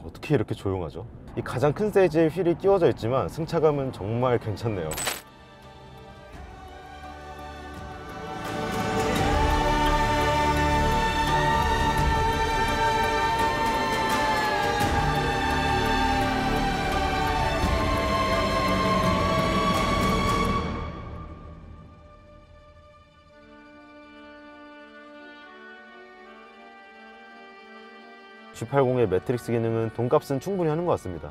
어떻게 이렇게 조용하죠? 이 가장 큰 사이즈의 휠이 끼워져 있지만 승차감은 정말 괜찮네요. G80의 매트릭스 기능은 돈값은 충분히 하는 것 같습니다.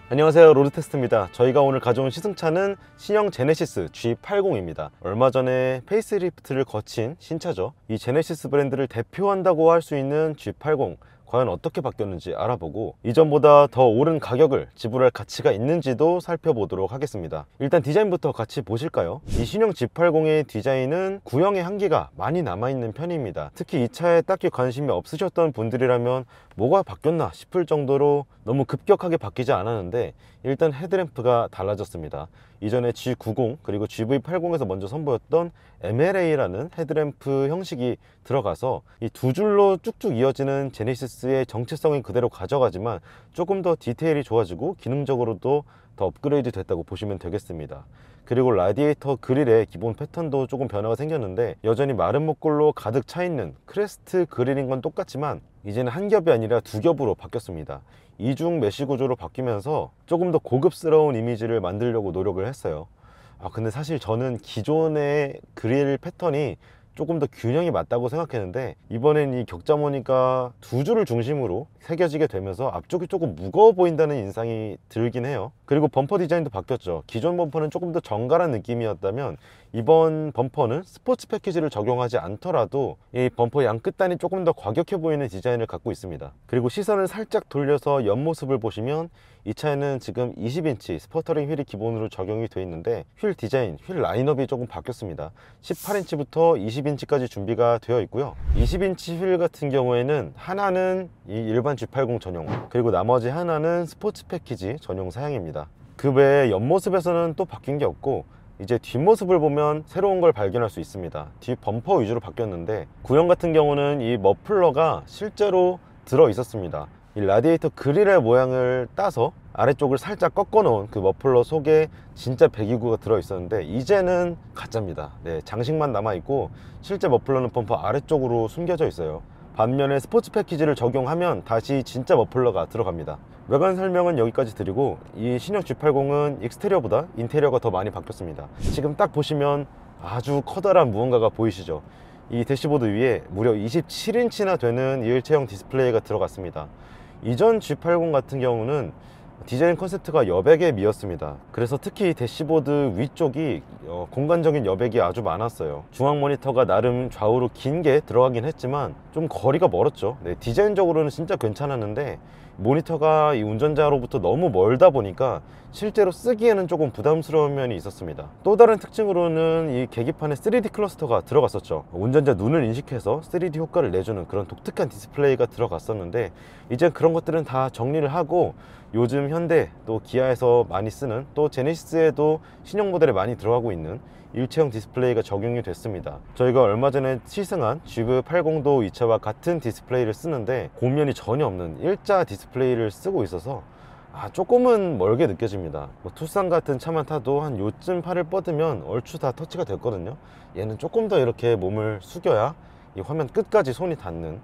안녕하세요, 로드테스트입니다. 저희가 오늘 가져온 시승차는 신형 제네시스 G80입니다. 얼마 전에 페이스리프트를 거친 신차죠. 이 제네시스 브랜드를 대표한다고 할 수 있는 G80, 과연 어떻게 바뀌었는지 알아보고 이전보다 더 오른 가격을 지불할 가치가 있는지도 살펴보도록 하겠습니다. 일단 디자인부터 같이 보실까요? 이 신형 G80의 디자인은 구형의 한계가 많이 남아있는 편입니다. 특히 이 차에 딱히 관심이 없으셨던 분들이라면 뭐가 바뀌었나 싶을 정도로 너무 급격하게 바뀌지 않았는데, 일단 헤드램프가 달라졌습니다. 이전에 G90 그리고 GV80에서 먼저 선보였던 MLA라는 헤드램프 형식이 들어가서 이 두 줄로 쭉쭉 이어지는 제네시스의 정체성을 그대로 가져가지만 조금 더 디테일이 좋아지고 기능적으로도 더 업그레이드 됐다고 보시면 되겠습니다. 그리고 라디에이터 그릴의 기본 패턴도 조금 변화가 생겼는데, 여전히 마른 목골로 가득 차있는 크레스트 그릴인 건 똑같지만 이제는 한 겹이 아니라 두 겹으로 바뀌었습니다. 이중 메쉬 구조로 바뀌면서 조금 더 고급스러운 이미지를 만들려고 노력을 했어요. 근데 사실 저는 기존의 그릴 패턴이 조금 더 균형이 맞다고 생각했는데, 이번엔 이 격자무늬가 두 줄을 중심으로 새겨지게 되면서 앞쪽이 조금 무거워 보인다는 인상이 들긴 해요. 그리고 범퍼 디자인도 바뀌었죠. 기존 범퍼는 조금 더 정갈한 느낌이었다면 이번 범퍼는 스포츠 패키지를 적용하지 않더라도 이 범퍼 양 끝단이 조금 더 과격해 보이는 디자인을 갖고 있습니다. 그리고 시선을 살짝 돌려서 옆모습을 보시면 이 차에는 지금 20인치 스퍼터링 휠이 기본으로 적용이 되어 있는데, 휠 디자인, 휠 라인업이 조금 바뀌었습니다. 18인치부터 20인치까지 준비가 되어 있고요. 20인치 휠 같은 경우에는 하나는 이 일반 G80 전용, 그리고 나머지 하나는 스포츠 패키지 전용 사양입니다. 그 외에 옆모습에서는 또 바뀐 게 없고, 이제 뒷모습을 보면 새로운 걸 발견할 수 있습니다. 뒷 범퍼 위주로 바뀌었는데, 구형 같은 경우는 이 머플러가 실제로 들어 있었습니다. 이 라디에이터 그릴의 모양을 따서 아래쪽을 살짝 꺾어 놓은 그 머플러 속에 진짜 배기구가 들어 있었는데, 이제는 가짜입니다. 네, 장식만 남아 있고 실제 머플러는 범퍼 아래쪽으로 숨겨져 있어요. 반면에 스포츠 패키지를 적용하면 다시 진짜 머플러가 들어갑니다. 외관 설명은 여기까지 드리고, 이 신형 G80은 익스테리어보다 인테리어가 더 많이 바뀌었습니다. 지금 딱 보시면 아주 커다란 무언가가 보이시죠? 이 대시보드 위에 무려 27인치나 되는 일체형 디스플레이가 들어갔습니다. 이전 G80 같은 경우는 디자인 컨셉트가 여백에 미었습니다. 그래서 특히 대시보드 위쪽이 공간적인 여백이 아주 많았어요. 중앙 모니터가 나름 좌우로 긴 게 들어가긴 했지만 좀 거리가 멀었죠. 네, 디자인적으로는 진짜 괜찮았는데 모니터가 이 운전자로부터 너무 멀다 보니까 실제로 쓰기에는 조금 부담스러운 면이 있었습니다. 또 다른 특징으로는 이 계기판에 3D 클러스터가 들어갔었죠. 운전자 눈을 인식해서 3D 효과를 내주는 그런 독특한 디스플레이가 들어갔었는데, 이제 그런 것들은 다 정리를 하고 요즘 현대 또 기아에서 많이 쓰는, 또 제네시스에도 신형 모델에 많이 들어가고 있는 일체형 디스플레이가 적용이 됐습니다. 저희가 얼마 전에 시승한 GV80도 이 차와 같은 디스플레이를 쓰는데 고면이 전혀 없는 일자 디스플레이를 쓰고 있어서 조금은 멀게 느껴집니다. 투싼 같은 차만 타도 한 요쯤 팔을 뻗으면 얼추 다 터치가 됐거든요. 얘는 조금 더 이렇게 몸을 숙여야 이 화면 끝까지 손이 닿는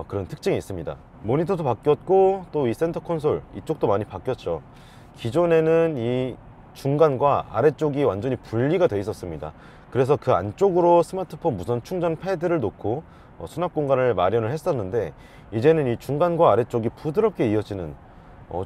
그런 특징이 있습니다. 모니터도 바뀌었고, 또 이 센터 콘솔 이쪽도 많이 바뀌었죠. 기존에는 이 중간과 아래쪽이 완전히 분리가 되어 있었습니다. 그래서 그 안쪽으로 스마트폰 무선 충전 패드를 놓고 수납 공간을 마련을 했었는데, 이제는 이 중간과 아래쪽이 부드럽게 이어지는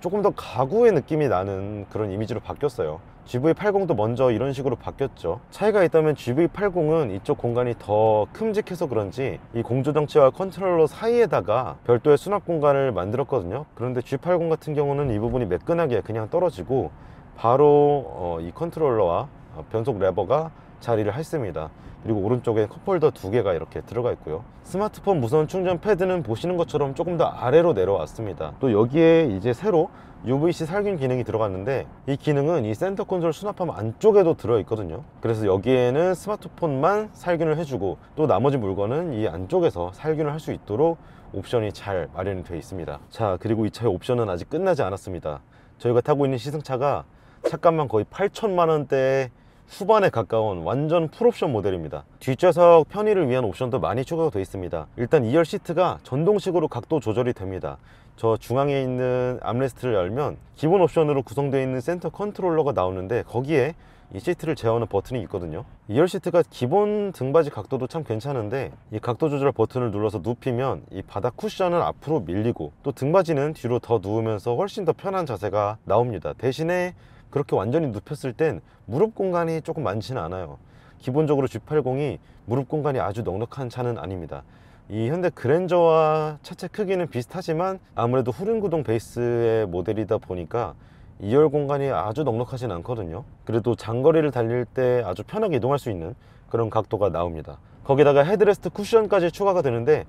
조금 더 가구의 느낌이 나는 그런 이미지로 바뀌었어요. GV80도 먼저 이런 식으로 바뀌었죠. 차이가 있다면 GV80은 이쪽 공간이 더 큼직해서 그런지 이 공조장치와 컨트롤러 사이에다가 별도의 수납 공간을 만들었거든요. 그런데 G80 같은 경우는 이 부분이 매끈하게 그냥 떨어지고 바로 이 컨트롤러와 변속 레버가 자리를 했습니다. 그리고 오른쪽에 컵홀더 두 개가 이렇게 들어가 있고요. 스마트폰 무선 충전 패드는 보시는 것처럼 조금 더 아래로 내려왔습니다. 또 여기에 이제 새로 UVC 살균 기능이 들어갔는데, 이 기능은 이 센터 콘솔 수납함 안쪽에도 들어있거든요. 그래서 여기에는 스마트폰만 살균을 해주고, 또 나머지 물건은 이 안쪽에서 살균을 할 수 있도록 옵션이 잘 마련이 되어 있습니다. 자, 그리고 이 차의 옵션은 아직 끝나지 않았습니다. 저희가 타고 있는 시승차가 차값만 거의 8천만 원대 후반에 가까운 완전 풀옵션 모델입니다. 뒷좌석 편의를 위한 옵션도 많이 추가가 되어 있습니다. 일단 2열 시트가 전동식으로 각도 조절이 됩니다. 저 중앙에 있는 암레스트를 열면 기본 옵션으로 구성되어 있는 센터 컨트롤러가 나오는데, 거기에 이 시트를 제어하는 버튼이 있거든요. 2열 시트가 기본 등받이 각도도 참 괜찮은데, 이 각도 조절 버튼을 눌러서 눕히면 이 바닥 쿠션은 앞으로 밀리고 또 등받이는 뒤로 더 누우면서 훨씬 더 편한 자세가 나옵니다. 대신에 그렇게 완전히 눕혔을 땐 무릎 공간이 조금 많지는 않아요. 기본적으로 G80이 무릎 공간이 아주 넉넉한 차는 아닙니다. 이 현대 그랜저와 차체 크기는 비슷하지만 아무래도 후륜구동 베이스의 모델이다 보니까 2열 공간이 아주 넉넉하진 않거든요. 그래도 장거리를 달릴 때 아주 편하게 이동할 수 있는 그런 각도가 나옵니다. 거기다가 헤드레스트 쿠션까지 추가가 되는데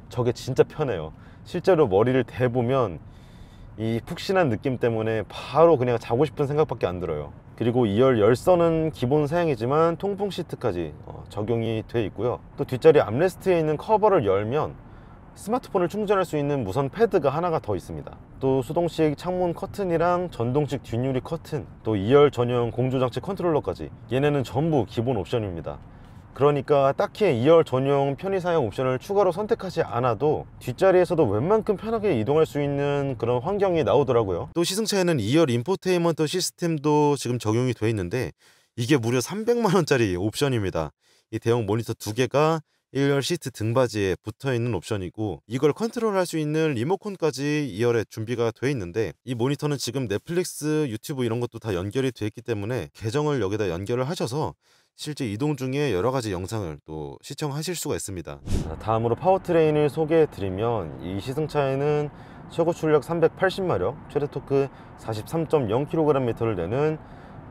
저게 진짜 편해요. 실제로 머리를 대보면 이 푹신한 느낌 때문에 바로 그냥 자고 싶은 생각밖에 안 들어요. 그리고 2열 열선은 기본 사양이지만 통풍 시트까지 적용이 돼 있고요. 또 뒷자리 암레스트에 있는 커버를 열면 스마트폰을 충전할 수 있는 무선 패드가 하나가 더 있습니다. 또 수동식 창문 커튼이랑 전동식 뒷유리 커튼, 또 2열 전용 공조장치 컨트롤러까지, 얘네는 전부 기본 옵션입니다. 그러니까 딱히 2열 전용 편의사양 옵션을 추가로 선택하지 않아도 뒷자리에서도 웬만큼 편하게 이동할 수 있는 그런 환경이 나오더라고요. 또 시승차에는 2열 인포테인먼트 시스템도 지금 적용이 되어 있는데, 이게 무려 300만 원짜리 옵션입니다. 이 대형 모니터 2개가 1열 시트 등받이에 붙어있는 옵션이고, 이걸 컨트롤할 수 있는 리모컨까지 2열에 준비가 되어 있는데, 이 모니터는 지금 넷플릭스, 유튜브 이런 것도 다 연결이 되어 있기 때문에 계정을 여기다 연결을 하셔서 실제 이동 중에 여러가지 영상을 또 시청하실 수가 있습니다. 다음으로 파워트레인을 소개해 드리면, 이 시승차에는 최고 출력 380마력, 최대 토크 43.0kgm를 내는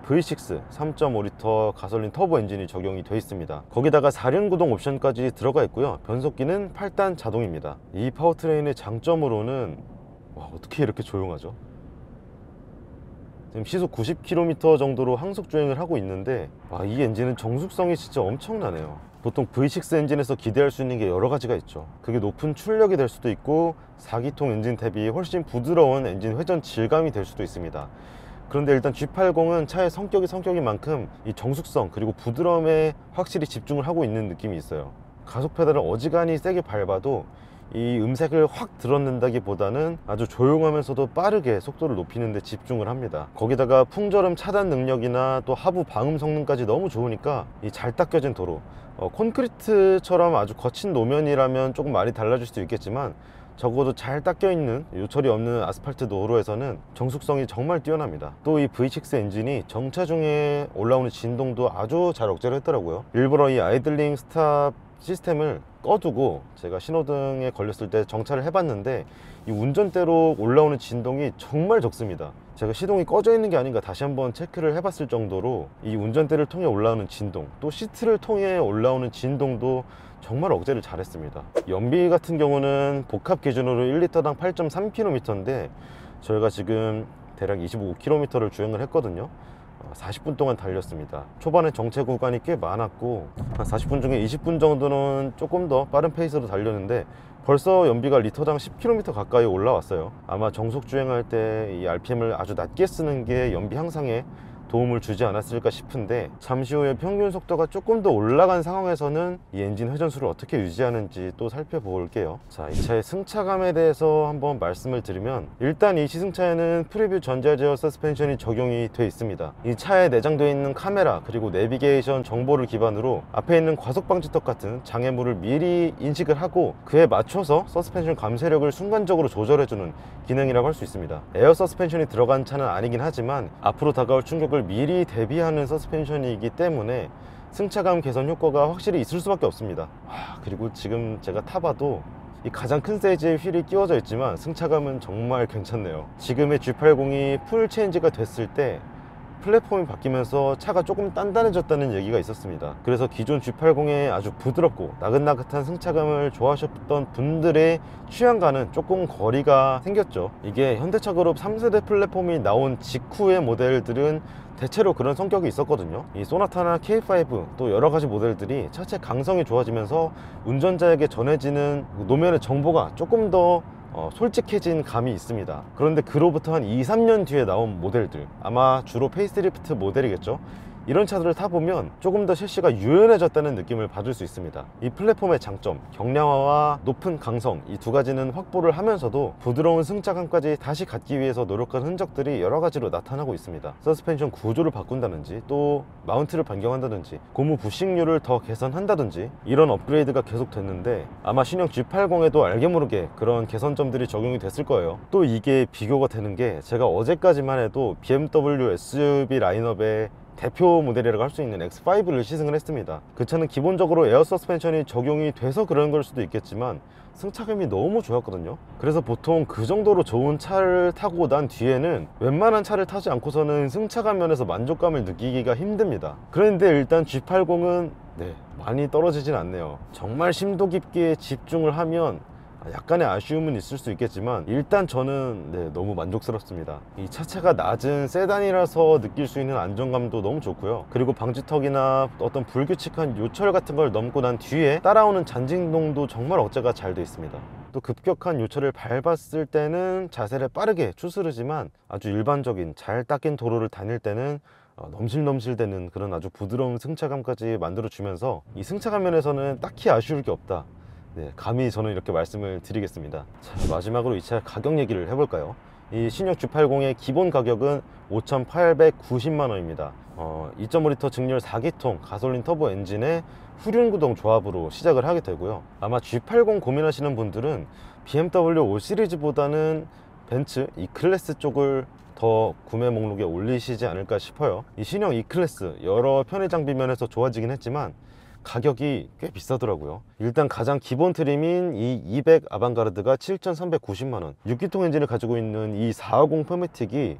V6 3.5L 가솔린 터보 엔진이 적용이 되어 있습니다. 거기다가 4륜 구동 옵션까지 들어가 있고요. 변속기는 8단 자동입니다. 이 파워트레인의 장점으로는, 와, 어떻게 이렇게 조용하죠? 지금 시속 90km 정도로 항속 주행을 하고 있는데, 이 엔진은 정숙성이 진짜 엄청나네요. 보통 V6 엔진에서 기대할 수 있는 게 여러 가지가 있죠. 그게 높은 출력이 될 수도 있고, 4기통 엔진 대비 훨씬 부드러운 엔진 회전 질감이 될 수도 있습니다. 그런데 일단 G80은 차의 성격인 만큼 이 정숙성 그리고 부드러움에 확실히 집중을 하고 있는 느낌이 있어요. 가속 페달을 어지간히 세게 밟아도 이 음색을 확 들었는다기보다는 아주 조용하면서도 빠르게 속도를 높이는 데 집중을 합니다. 거기다가 풍절음 차단 능력이나 또 하부 방음 성능까지 너무 좋으니까 이 잘 닦여진 도로, 콘크리트처럼 아주 거친 노면이라면 조금 많이 달라질 수도 있겠지만, 적어도 잘 닦여있는 요철이 없는 아스팔트 도로에서는 정숙성이 정말 뛰어납니다. 또 이 V6 엔진이 정차 중에 올라오는 진동도 아주 잘 억제를 했더라고요. 일부러 이 아이들링 스탑 시스템을 꺼두고 제가 신호등에 걸렸을 때 정차를 해봤는데, 이 운전대로 올라오는 진동이 정말 적습니다. 제가 시동이 꺼져 있는 게 아닌가 다시 한번 체크를 해봤을 정도로 이 운전대를 통해 올라오는 진동, 또 시트를 통해 올라오는 진동도 정말 억제를 잘했습니다. 연비 같은 경우는 복합 기준으로 1리터당 8.3km인데 저희가 지금 대략 25km를 주행을 했거든요. 40분 동안 달렸습니다. 초반에 정체 구간이 꽤 많았고, 한 40분 중에 20분 정도는 조금 더 빠른 페이스로 달렸는데 벌써 연비가 리터당 10km 가까이 올라왔어요. 아마 정속 주행할 때 이 RPM을 아주 낮게 쓰는 게 연비 향상에 도움을 주지 않았을까 싶은데, 잠시 후에 평균 속도가 조금 더 올라간 상황에서는 이 엔진 회전수를 어떻게 유지하는지 또 살펴볼게요. 자, 이 차의 승차감에 대해서 한번 말씀을 드리면, 일단 이 시승차에는 프리뷰 전자 제어 서스펜션이 적용이 되어 있습니다. 이 차에 내장되어 있는 카메라 그리고 내비게이션 정보를 기반으로 앞에 있는 과속 방지턱 같은 장애물을 미리 인식을 하고 그에 맞춰서 서스펜션 감쇄력을 순간적으로 조절해주는 기능이라고 할 수 있습니다. 에어 서스펜션이 들어간 차는 아니긴 하지만 앞으로 다가올 충격을 미리 대비하는 서스펜션이기 때문에 승차감 개선 효과가 확실히 있을 수밖에 없습니다. 그리고 지금 제가 타봐도 이 가장 큰 사이즈의 휠이 끼워져 있지만 승차감은 정말 괜찮네요. 지금의 G80이 풀 체인지가 됐을 때 플랫폼이 바뀌면서 차가 조금 단단해졌다는 얘기가 있었습니다. 그래서 기존 G80의 아주 부드럽고 나긋나긋한 승차감을 좋아하셨던 분들의 취향과는 조금 거리가 생겼죠. 이게 현대차 그룹 3세대 플랫폼이 나온 직후의 모델들은 대체로 그런 성격이 있었거든요. 이 소나타나 K5 또 여러가지 모델들이 차체 강성이 좋아지면서 운전자에게 전해지는 노면의 정보가 조금 더 솔직해진 감이 있습니다. 그런데 그로부터 한 2-3년 뒤에 나온 모델들, 아마 주로 페이스리프트 모델이겠죠. 이런 차들을 타보면 조금 더 셰시가 유연해졌다는 느낌을 받을 수 있습니다. 이 플랫폼의 장점, 경량화와 높은 강성, 이 두 가지는 확보를 하면서도 부드러운 승차감까지 다시 갖기 위해서 노력한 흔적들이 여러 가지로 나타나고 있습니다. 서스펜션 구조를 바꾼다든지, 또 마운트를 변경한다든지, 고무 부식률을 더 개선한다든지, 이런 업그레이드가 계속 됐는데 아마 신형 G80에도 알게 모르게 그런 개선점들이 적용이 됐을 거예요. 또 이게 비교가 되는 게, 제가 어제까지만 해도 BMW SUV 라인업에 대표 모델이라고 할 수 있는 X5를 시승을 했습니다. 그 차는 기본적으로 에어 서스펜션이 적용이 돼서 그런 걸 수도 있겠지만 승차감이 너무 좋았거든요. 그래서 보통 그 정도로 좋은 차를 타고 난 뒤에는 웬만한 차를 타지 않고서는 승차감 면에서 만족감을 느끼기가 힘듭니다. 그런데 일단 G80은 많이 떨어지진 않네요. 정말 심도 깊게 집중을 하면 약간의 아쉬움은 있을 수 있겠지만 일단 저는 너무 만족스럽습니다. 이 차체가 낮은 세단이라서 느낄 수 있는 안정감도 너무 좋고요. 그리고 방지턱이나 어떤 불규칙한 요철 같은 걸 넘고 난 뒤에 따라오는 잔진동도 정말 억제가 잘 돼 있습니다. 또 급격한 요철을 밟았을 때는 자세를 빠르게 추스르지만 아주 일반적인 잘 닦인 도로를 다닐 때는 넘실넘실대는 그런 아주 부드러운 승차감까지 만들어주면서 이 승차감 면에서는 딱히 아쉬울 게 없다, 감히 저는 이렇게 말씀을 드리겠습니다. 자, 마지막으로 이 차 가격 얘기를 해볼까요? 이 신형 G80의 기본 가격은 5,890만 원입니다. 2.5L 직렬 4기통 가솔린 터보 엔진의 후륜구동 조합으로 시작을 하게 되고요. 아마 G80 고민하시는 분들은 BMW 5 시리즈보다는 벤츠 E클래스 쪽을 더 구매 목록에 올리시지 않을까 싶어요. 이 신형 E클래스 여러 편의 장비 면에서 좋아지긴 했지만 가격이 꽤 비싸더라고요. 일단 가장 기본 트림인 이 200 아방가르드가 7,390만 원, 6기통 엔진을 가지고 있는 이 450 포매틱이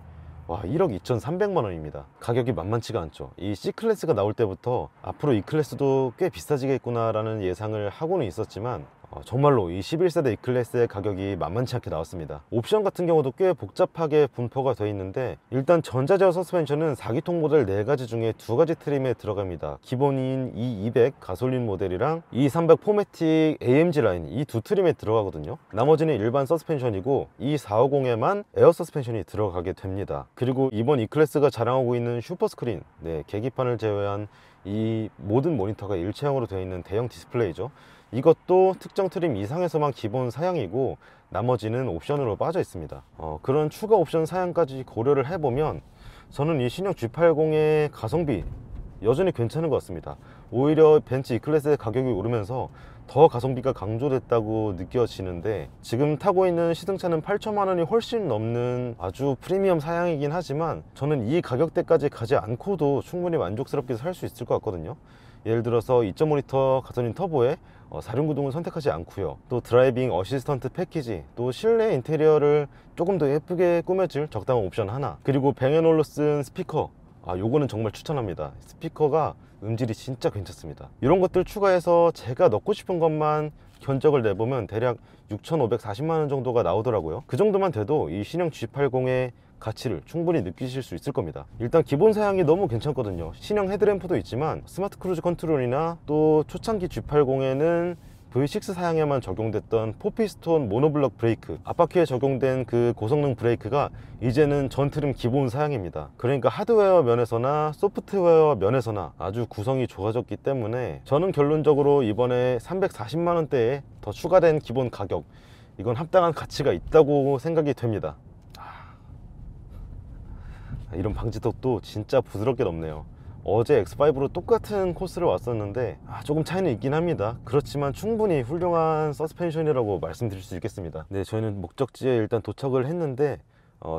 1억 2,300만 원입니다. 가격이 만만치가 않죠. 이 C클래스가 나올 때부터 앞으로 E클래스도 꽤 비싸지겠구나 라는 예상을 하고는 있었지만 정말로 이 11세대 E클래스의 가격이 만만치 않게 나왔습니다. 옵션 같은 경우도 꽤 복잡하게 분포가 되어 있는데, 일단 전자제어 서스펜션은 4기통 모델 4가지 중에 2가지 트림에 들어갑니다. 기본인 E200 가솔린 모델이랑 E300 포매틱 AMG 라인, 이 두 트림에 들어가거든요. 나머지는 일반 서스펜션이고 E450에만 에어 서스펜션이 들어가게 됩니다. 그리고 이번 E클래스가 자랑하고 있는 슈퍼스크린, 계기판을 제외한 이 모든 모니터가 일체형으로 되어 있는 대형 디스플레이죠. 이것도 특정 트림 이상에서만 기본 사양이고 나머지는 옵션으로 빠져 있습니다. 그런 추가 옵션 사양까지 고려를 해보면 저는 이 신형 G80의 가성비 여전히 괜찮은 것 같습니다. 오히려 벤츠 E클래스의 가격이 오르면서 더 가성비가 강조됐다고 느껴지는데, 지금 타고 있는 시승차는 8천만 원이 훨씬 넘는 아주 프리미엄 사양이긴 하지만 저는 이 가격대까지 가지 않고도 충분히 만족스럽게 살 수 있을 것 같거든요. 예를 들어서 2.5L 가솔린 터보에 사륜구동을 선택하지 않고요. 또 드라이빙 어시스턴트 패키지, 또 실내 인테리어를 조금 더 예쁘게 꾸며줄 적당한 옵션 하나, 그리고 뱅앤올로슨 스피커, 요거는 정말 추천합니다. 스피커가 음질이 진짜 괜찮습니다. 이런 것들 추가해서 제가 넣고 싶은 것만 견적을 내보면 대략 6,540만 원 정도가 나오더라고요. 그 정도만 돼도 이 신형 G80의 가치를 충분히 느끼실 수 있을 겁니다. 일단 기본 사양이 너무 괜찮거든요. 신형 헤드램프도 있지만 스마트 크루즈 컨트롤이나 또 초창기 G80에는 V6 사양에만 적용됐던 포피스톤 모노블럭 브레이크, 앞바퀴에 적용된 그 고성능 브레이크가 이제는 전 트림 기본 사양입니다. 그러니까 하드웨어 면에서나 소프트웨어 면에서나 아주 구성이 좋아졌기 때문에 저는 결론적으로 이번에 340만 원대에 더 추가된 기본 가격, 이건 합당한 가치가 있다고 생각이 됩니다. 이런 방지턱도 진짜 부드럽게 넘네요. 어제 X5로 똑같은 코스를 왔었는데 조금 차이는 있긴 합니다. 그렇지만 충분히 훌륭한 서스펜션이라고 말씀드릴 수 있겠습니다. 저희는 목적지에 일단 도착을 했는데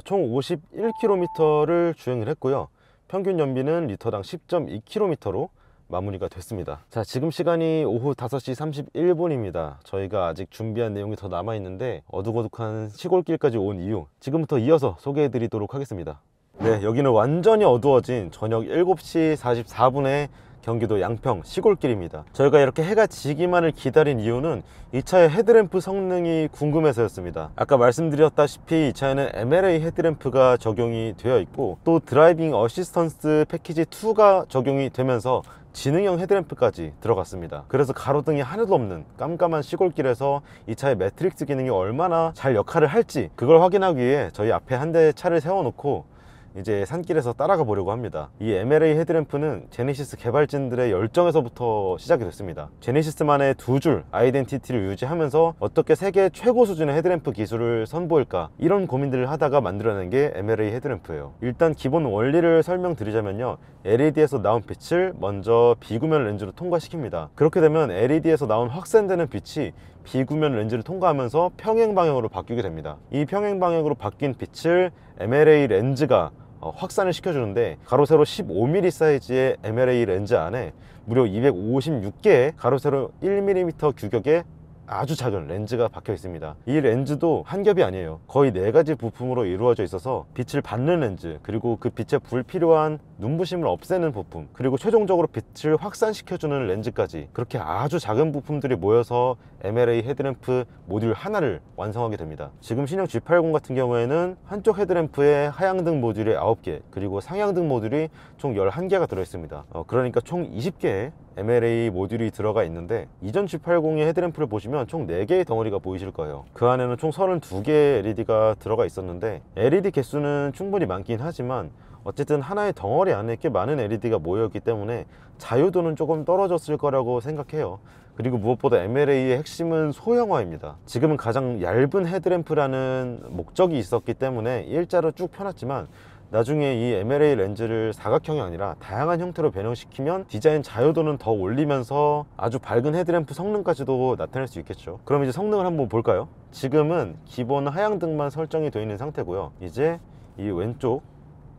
총 51km를 주행을 했고요. 평균 연비는 리터당 10.2km로 마무리가 됐습니다. 자, 지금 시간이 오후 5시 31분입니다. 저희가 아직 준비한 내용이 더 남아 있는데 어둑어둑한 시골길까지 온 이유 지금부터 이어서 소개해 드리도록 하겠습니다. 네, 여기는 완전히 어두워진 저녁 7시 44분에 경기도 양평 시골길입니다. 저희가 이렇게 해가 지기만을 기다린 이유는 이 차의 헤드램프 성능이 궁금해서였습니다. 아까 말씀드렸다시피 이 차에는 MLA 헤드램프가 적용이 되어 있고 또 드라이빙 어시스턴스 패키지 2가 적용이 되면서 지능형 헤드램프까지 들어갔습니다. 그래서 가로등이 하나도 없는 깜깜한 시골길에서 이 차의 매트릭스 기능이 얼마나 잘 역할을 할지 그걸 확인하기 위해 저희 앞에 한 대 차를 세워놓고 이제 산길에서 따라가 보려고 합니다. 이 MLA 헤드램프는 제네시스 개발진들의 열정에서부터 시작이 됐습니다. 제네시스만의 두 줄 아이덴티티를 유지하면서 어떻게 세계 최고 수준의 헤드램프 기술을 선보일까 이런 고민들을 하다가 만들어낸 게 MLA 헤드램프예요. 일단 기본 원리를 설명드리자면요, LED에서 나온 빛을 먼저 비구면 렌즈로 통과시킵니다. 그렇게 되면 LED에서 나온 확산되는 빛이 비구면 렌즈를 통과하면서 평행 방향으로 바뀌게 됩니다. 이 평행 방향으로 바뀐 빛을 MLA 렌즈가 확산을 시켜주는데, 가로 세로 15mm 사이즈의 MLA 렌즈 안에 무려 256개의 가로 세로 1mm 규격의 아주 작은 렌즈가 박혀 있습니다. 이 렌즈도 한 겹이 아니에요. 거의 4가지 부품으로 이루어져 있어서 빛을 받는 렌즈, 그리고 그 빛에 불필요한 눈부심을 없애는 부품, 그리고 최종적으로 빛을 확산시켜주는 렌즈까지, 그렇게 아주 작은 부품들이 모여서 MLA 헤드램프 모듈 하나를 완성하게 됩니다. 지금 신형 G80 같은 경우에는 한쪽 헤드램프에 하향등 모듈이 9개, 그리고 상향등 모듈이 총 11개가 들어있습니다. 그러니까 총 20개의 MLA 모듈이 들어가 있는데, 이전 G80의 헤드램프를 보시면 총 4개의 덩어리가 보이실 거예요. 그 안에는 총 32개의 LED가 들어가 있었는데, LED 개수는 충분히 많긴 하지만 어쨌든 하나의 덩어리 안에 꽤 많은 LED가 모여있기 때문에 자유도는 조금 떨어졌을 거라고 생각해요. 그리고 무엇보다 MLA의 핵심은 소형화입니다. 지금은 가장 얇은 헤드램프라는 목적이 있었기 때문에 일자로 쭉 펴놨지만, 나중에 이 MLA 렌즈를 사각형이 아니라 다양한 형태로 변형시키면 디자인 자유도는 더 올리면서 아주 밝은 헤드램프 성능까지도 나타낼 수 있겠죠. 그럼 이제 성능을 한번 볼까요? 지금은 기본 하향등만 설정이 되어 있는 상태고요. 이제 이 왼쪽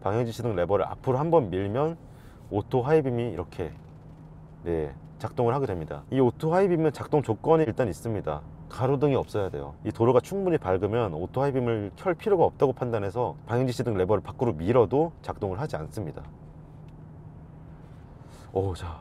방향지시등 레버를 앞으로 한번 밀면 오토 하이빔이 이렇게 작동을 하게 됩니다. 이 오토 하이빔은 작동 조건이 일단 있습니다. 가로등이 없어야 돼요. 이 도로가 충분히 밝으면 오토 하이빔을 켤 필요가 없다고 판단해서 방향지시등 레버를 밖으로 밀어도 작동을 하지 않습니다. 자,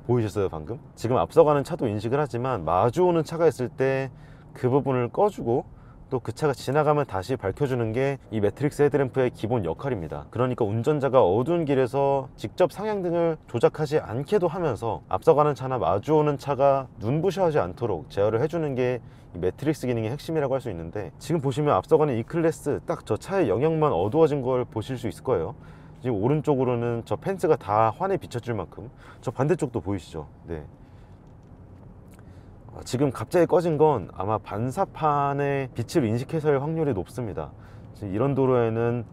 보이셨어요 방금? 지금 앞서가는 차도 인식을 하지만 마주오는 차가 있을 때 그 부분을 꺼주고 또 그 차가 지나가면 다시 밝혀주는 게 이 매트릭스 헤드램프의 기본 역할입니다. 그러니까 운전자가 어두운 길에서 직접 상향등을 조작하지 않게도 하면서 앞서가는 차나 마주오는 차가 눈부셔하지 않도록 제어를 해주는 게 이 매트릭스 기능의 핵심이라고 할 수 있는데, 지금 보시면 앞서가는 E클래스 딱 저 차의 영역만 어두워진 걸 보실 수 있을 거예요. 지금 오른쪽으로는 저 펜스가 다 환히 비춰질 만큼, 저 반대쪽도 보이시죠? 네. 지금 갑자기 꺼진 건 아마 반사판의 빛을 인식해서 할 확률이 높습니다. 지금 이런 도로에는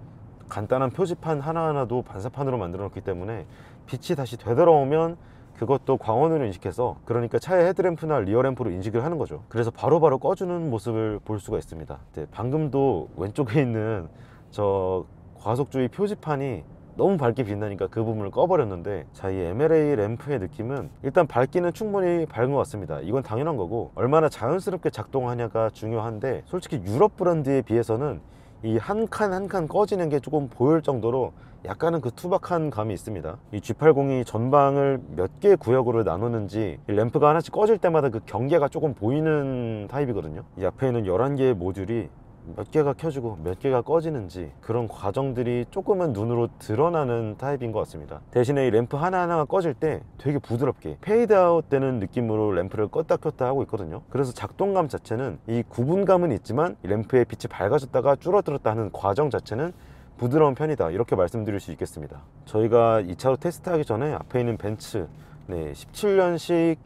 간단한 표지판 하나하나도 반사판으로 만들어 놓기 때문에 빛이 다시 되돌아오면 그것도 광원으로 인식해서, 그러니까 차의 헤드램프나 리어램프로 인식을 하는 거죠. 그래서 바로바로 꺼주는 모습을 볼 수가 있습니다. 방금도 왼쪽에 있는 저 과속주의 표지판이 너무 밝게 빛나니까 그 부분을 꺼버렸는데, 자, 이 MLA 램프의 느낌은 일단 밝기는 충분히 밝은 것 같습니다. 이건 당연한 거고, 얼마나 자연스럽게 작동하냐가 중요한데, 솔직히 유럽 브랜드에 비해서는 이 한 칸 한 칸 꺼지는 게 조금 보일 정도로 약간은 그 투박한 감이 있습니다. 이 G80이 전방을 몇 개의 구역으로 나누는지 이 램프가 하나씩 꺼질 때마다 그 경계가 조금 보이는 타입이거든요. 이 앞에 있는 11개의 모듈이 몇 개가 켜지고 몇 개가 꺼지는지 그런 과정들이 조금은 눈으로 드러나는 타입인 것 같습니다. 대신에 이 램프 하나하나가 꺼질 때 되게 부드럽게 페이드아웃 되는 느낌으로 램프를 껐다 켰다 하고 있거든요. 그래서 작동감 자체는, 이 구분감은 있지만 이 램프의 빛이 밝아졌다가 줄어들었다 하는 과정 자체는 부드러운 편이다, 이렇게 말씀드릴 수 있겠습니다. 저희가 이 차로 테스트하기 전에 앞에 있는 벤츠 17년식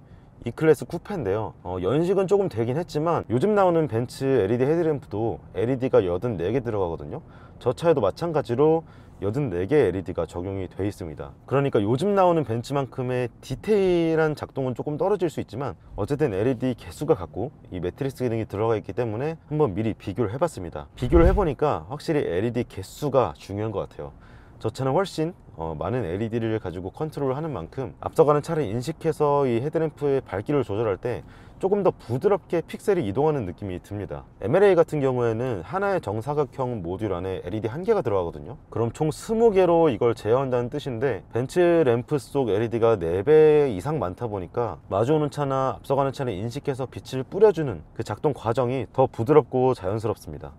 E클래스 쿠페인데요, 연식은 조금 되긴 했지만 요즘 나오는 벤츠 LED 헤드램프도 LED가 84개 들어가거든요. 저 차에도 마찬가지로 84개 LED가 적용이 돼 있습니다. 그러니까 요즘 나오는 벤츠만큼의 디테일한 작동은 조금 떨어질 수 있지만 어쨌든 LED 개수가 같고 이 매트릭스 기능이 들어가 있기 때문에 한번 미리 비교를 해봤습니다. 비교를 해보니까 확실히 LED 개수가 중요한 것 같아요. 저 차는 훨씬 많은 LED를 가지고 컨트롤을 하는 만큼 앞서가는 차를 인식해서 이 헤드램프의 밝기를 조절할 때 조금 더 부드럽게 픽셀이 이동하는 느낌이 듭니다. MLA 같은 경우에는 하나의 정사각형 모듈 안에 LED 한 개가 들어가거든요. 그럼 총 20개로 이걸 제어한다는 뜻인데, 벤츠 램프 속 LED가 4배 이상 많다 보니까 마주오는 차나 앞서가는 차를 인식해서 빛을 뿌려주는 그 작동 과정이 더 부드럽고 자연스럽습니다.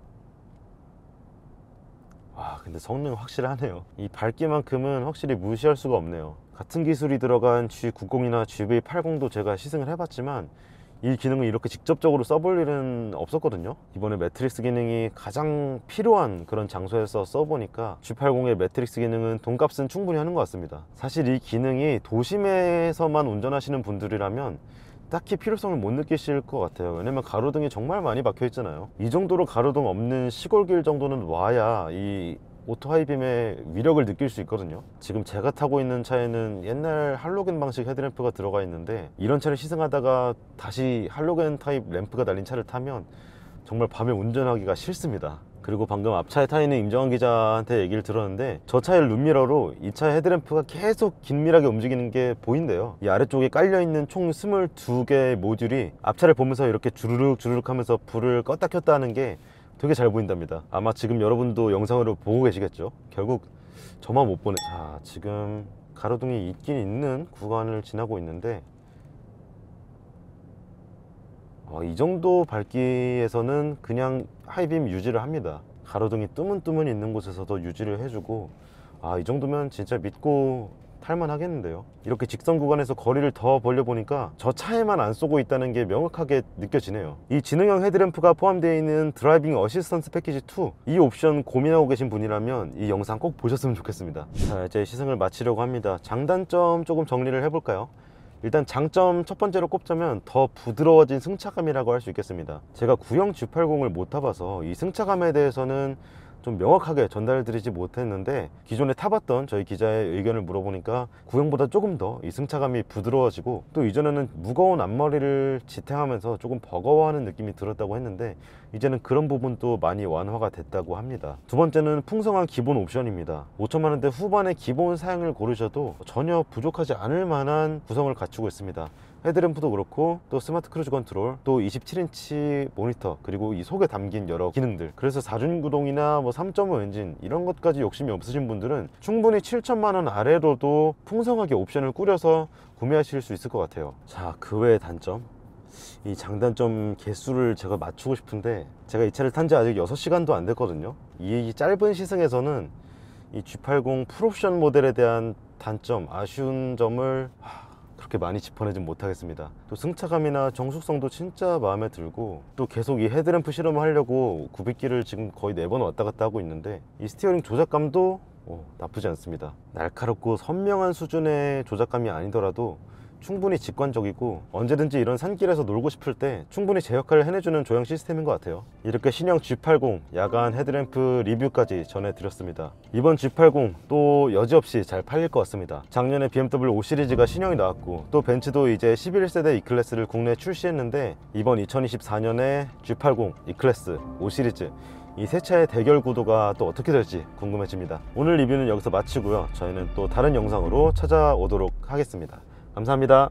와, 근데 성능 확실하네요. 이 밝기만큼은 확실히 무시할 수가 없네요. 같은 기술이 들어간 G90이나 GV80도 제가 시승을 해봤지만 이 기능을 이렇게 직접적으로 써볼 일은 없었거든요. 이번에 매트릭스 기능이 가장 필요한 그런 장소에서 써보니까 G80의 매트릭스 기능은 돈값은 충분히 하는 것 같습니다. 사실 이 기능이 도심에서만 운전하시는 분들이라면 딱히 필요성을 못 느끼실 것 같아요. 왜냐면 가로등이 정말 많이 박혀 있잖아요. 이 정도로 가로등 없는 시골길 정도는 와야 이 오토 하이빔의 위력을 느낄 수 있거든요. 지금 제가 타고 있는 차에는 옛날 할로겐 방식 헤드램프가 들어가 있는데, 이런 차를 시승하다가 다시 할로겐 타입 램프가 달린 차를 타면 정말 밤에 운전하기가 싫습니다. 그리고 방금 앞차에 타 있는 임정환 기자한테 얘기를 들었는데, 저 차의 룸미러로 이 차의 헤드램프가 계속 긴밀하게 움직이는 게 보인대요. 이 아래쪽에 깔려있는 총 22개의 모듈이 앞차를 보면서 이렇게 주르륵 주르륵 하면서 불을 껐다 켰다 하는 게 되게 잘 보인답니다. 아마 지금 여러분도 영상으로 보고 계시겠죠. 결국 저만 못 보네. 자, 지금 가로등이 있긴 있는 구간을 지나고 있는데, 이 정도 밝기에서는 그냥 하이빔 유지를 합니다. 가로등이 뜨문뜨문 있는 곳에서도 유지를 해주고, 이 정도면 진짜 믿고 탈만 하겠는데요. 이렇게 직선 구간에서 거리를 더 벌려보니까 저 차에만 안 쏘고 있다는 게 명확하게 느껴지네요. 이 지능형 헤드램프가 포함되어 있는 드라이빙 어시스턴스 패키지 2, 이 옵션 고민하고 계신 분이라면 이 영상 꼭 보셨으면 좋겠습니다. 자, 이제 시승을 마치려고 합니다. 장단점 조금 정리를 해볼까요? 일단 장점 첫 번째로 꼽자면 더 부드러워진 승차감이라고 할 수 있겠습니다. 제가 구형 G80을 못 타봐서 이 승차감에 대해서는 좀 명확하게 전달드리지 못했는데, 기존에 타봤던 저희 기자의 의견을 물어보니까 구형보다 조금 더 이 승차감이 부드러워지고, 또 이전에는 무거운 앞머리를 지탱하면서 조금 버거워하는 느낌이 들었다고 했는데, 이제는 그런 부분도 많이 완화가 됐다고 합니다. 두 번째는 풍성한 기본 옵션입니다. 5천만 원대 후반의 기본 사양을 고르셔도 전혀 부족하지 않을 만한 구성을 갖추고 있습니다. 헤드램프도 그렇고, 또 스마트 크루즈 컨트롤, 또 27인치 모니터, 그리고 이 속에 담긴 여러 기능들. 그래서 4륜 구동이나 3.5 엔진 이런 것까지 욕심이 없으신 분들은 충분히 7천만 원 아래로도 풍성하게 옵션을 꾸려서 구매하실 수 있을 것 같아요. 자, 그 외의 단점, 이 장단점 개수를 제가 맞추고 싶은데, 제가 이 차를 탄 지 아직 6시간도 안 됐거든요. 이 짧은 시승에서는 이 G80 풀옵션 모델에 대한 단점, 아쉬운 점을 그렇게 많이 짚어내진 못하겠습니다. 또 승차감이나 정숙성도 진짜 마음에 들고, 또 계속 이 헤드램프 실험을 하려고 굽이기를 지금 거의 4번 왔다 갔다 하고 있는데, 이 스티어링 조작감도 나쁘지 않습니다. 날카롭고 선명한 수준의 조작감이 아니더라도 충분히 직관적이고, 언제든지 이런 산길에서 놀고 싶을 때 충분히 제 역할을 해내주는 조향 시스템인 것 같아요. 이렇게 신형 G80 야간 헤드램프 리뷰까지 전해드렸습니다. 이번 G80 또 여지없이 잘 팔릴 것 같습니다. 작년에 BMW 5 시리즈가 신형이 나왔고, 또 벤츠도 이제 11세대 E클래스를 국내에 출시했는데, 이번 2024년에 G80 E클래스 5 시리즈 이 세 차의 대결 구도가 또 어떻게 될지 궁금해집니다. 오늘 리뷰는 여기서 마치고요. 저희는 또 다른 영상으로 찾아오도록 하겠습니다. 감사합니다.